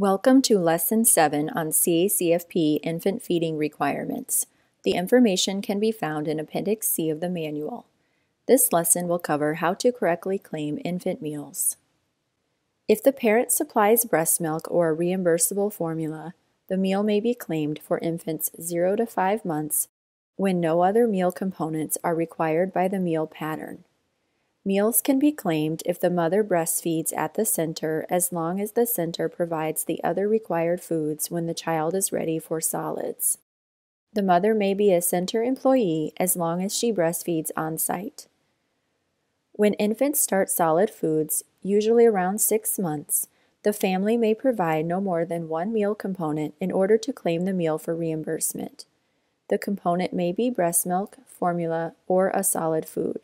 Welcome to Lesson 7 on CACFP Infant Feeding Requirements. The information can be found in Appendix C of the manual. This lesson will cover how to correctly claim infant meals. If the parent supplies breast milk or a reimbursable formula, the meal may be claimed for infants 0 to 5 months when no other meal components are required by the meal pattern. Meals can be claimed if the mother breastfeeds at the center as long as the center provides the other required foods when the child is ready for solids. The mother may be a center employee as long as she breastfeeds on site. When infants start solid foods, usually around 6 months, the family may provide no more than one meal component in order to claim the meal for reimbursement. The component may be breast milk, formula, or a solid food.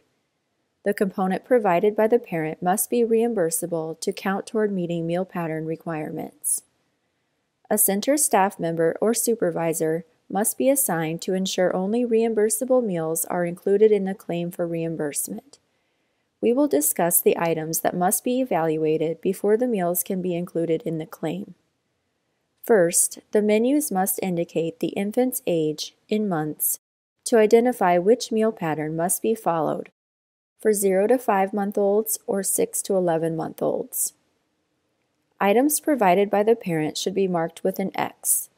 The component provided by the parent must be reimbursable to count toward meeting meal pattern requirements. A center staff member or supervisor must be assigned to ensure only reimbursable meals are included in the claim for reimbursement. We will discuss the items that must be evaluated before the meals can be included in the claim. First, the menus must indicate the infant's age in months to identify which meal pattern must be followed for 0 to 5-month-olds or 6 to 11-month-olds. Items provided by the parent should be marked with an X.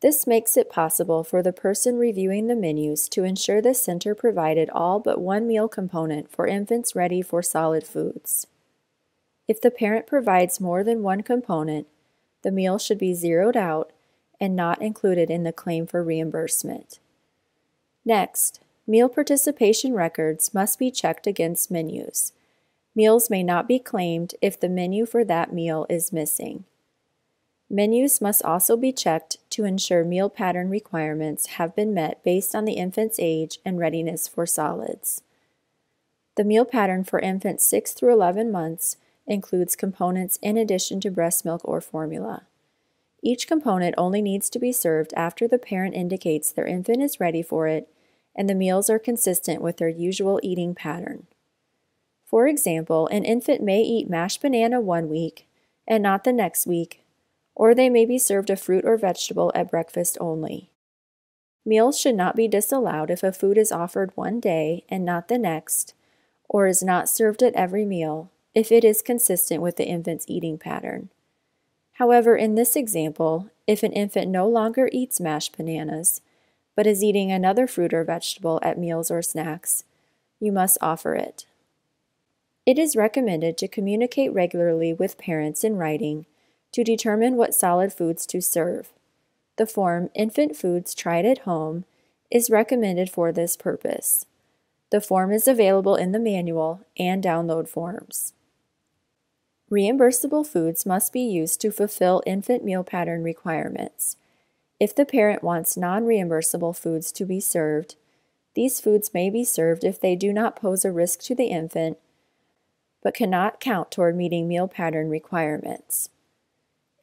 This makes it possible for the person reviewing the menus to ensure the center provided all but one meal component for infants ready for solid foods. If the parent provides more than one component, the meal should be zeroed out and not included in the claim for reimbursement. Next, meal participation records must be checked against menus. Meals may not be claimed if the menu for that meal is missing. Menus must also be checked to ensure meal pattern requirements have been met based on the infant's age and readiness for solids. The meal pattern for infants 6 through 11 months includes components in addition to breast milk or formula. Each component only needs to be served after the parent indicates their infant is ready for it and the meals are consistent with their usual eating pattern. For example, an infant may eat mashed banana one week and not the next week, or they may be served a fruit or vegetable at breakfast only. Meals should not be disallowed if a food is offered one day and not the next, or is not served at every meal if it is consistent with the infant's eating pattern. However, in this example, if an infant no longer eats mashed bananas, but is eating another fruit or vegetable at meals or snacks, you must offer it. It is recommended to communicate regularly with parents in writing to determine what solid foods to serve. The form Infant Foods Tried at Home is recommended for this purpose. The form is available in the manual and download forms. Reimbursable foods must be used to fulfill infant meal pattern requirements. If the parent wants non-reimbursable foods to be served, these foods may be served if they do not pose a risk to the infant, but cannot count toward meeting meal pattern requirements.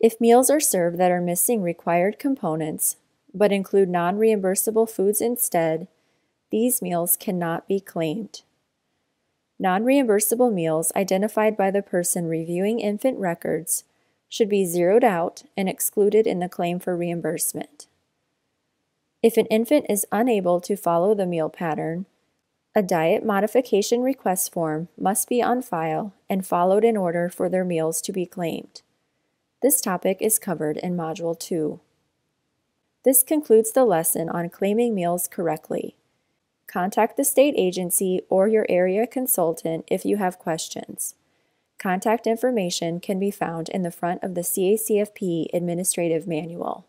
If meals are served that are missing required components, but include non-reimbursable foods instead, these meals cannot be claimed. Non-reimbursable meals identified by the person reviewing infant records should be zeroed out and excluded in the claim for reimbursement. If an infant is unable to follow the meal pattern, a diet modification request form must be on file and followed in order for their meals to be claimed. This topic is covered in Module 2. This concludes the lesson on claiming meals correctly. Contact the state agency or your area consultant if you have questions. Contact information can be found in the front of the CACFP Administrative Manual.